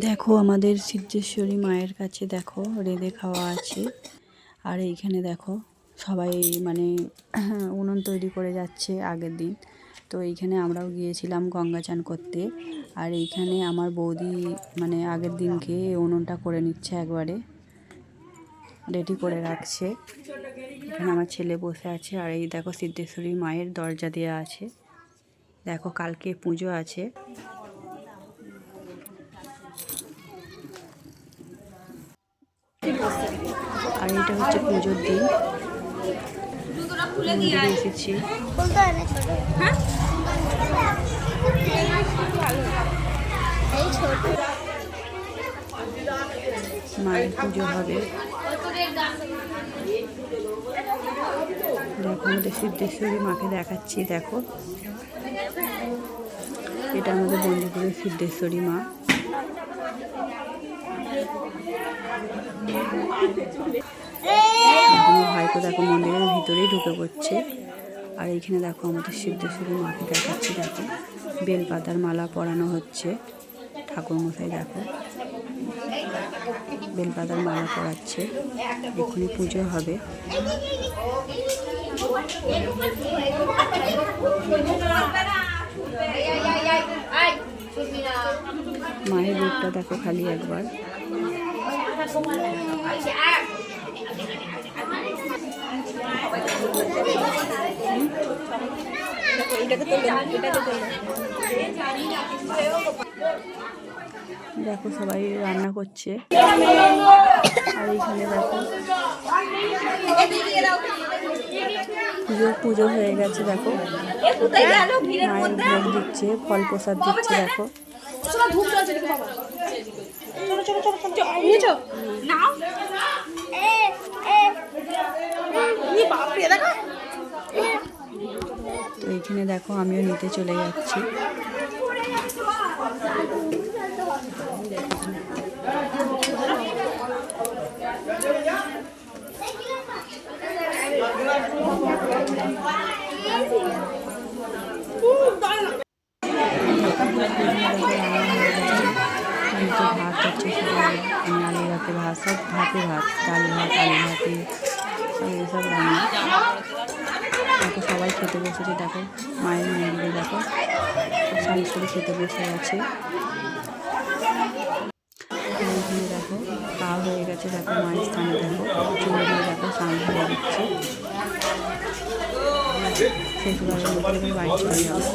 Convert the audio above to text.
দেখো আমাদের সিদ্ধেশ্বরী মায়ের কাছে দেখো রেঁধে খাওয়া আছে। আর এইখানে দেখো সবাই মানে উনুন তৈরি করে যাচ্ছে আগের দিন। তো এইখানে আমরাও গিয়েছিলাম গঙ্গা চান করতে। আর এইখানে আমার বৌদি মানে আগের দিনকে উনুনটা করে নিচ্ছে, একবারে রেডি করে রাখছে। এখানে আমার ছেলে বসে আছে। আর এই দেখো সিদ্ধেশ্বরী মায়ের দরজা দেওয়া আছে। দেখো কালকে পুজো আছে। আর এটা হচ্ছে পুজোর দিন, মন্দিরে এসেছি। মায়ের পুজো হবে। দেখো আমাদের সিদ্ধেশ্বরী মাকে দেখাচ্ছি। দেখো এটা আমাদের বন্ধুপুরের সিদ্ধেশ্বরী মা। আমার ভাইকে দেখো মন্দিরের ভিতরেই ঢুকে পড়ছে। আর এইখানে দেখো আমাদের সিদ্ধেশ্বরী মাকে দেখাচ্ছি। দেখো বেলপাতার মালা পরানো হচ্ছে ঠাকুরমশাই। দেখো বেলপাতার মালা পরাচ্ছে, এক্ষুনি পুজো হবে। মায়ের রূপটা দেখো খালি একবার। দেখো সবাই রান্না করছে। আর এইখানে দেখো পুজো হয়ে গেছে। দেখো মায়ের ভোগ দিচ্ছে, ফল প্রসাদ দিচ্ছে। দেখো তো এইখানে দেখো আমিও নিতে চলে যাচ্ছি। ভাত হচ্ছে, আমি আলু ভাতে ভাত, সব ভাতে ভাত, ডাল ভাত, আলু ভাতে সব এইসব রান্না। দেখো সবাই খেতে বসেছে। দেখো মায়ের মন্দিরে দেখো সারি সারি খেতে বসে আছে। এইখানে দেখো খাওয়া হয়ে গেছে। দেখো মায়ের স্থানে দেখো চুলে দিয়ে দেখো স্নান হয়ে দিচ্ছে। শেষবারের মধ্যে বাড়ি চলে যাবো।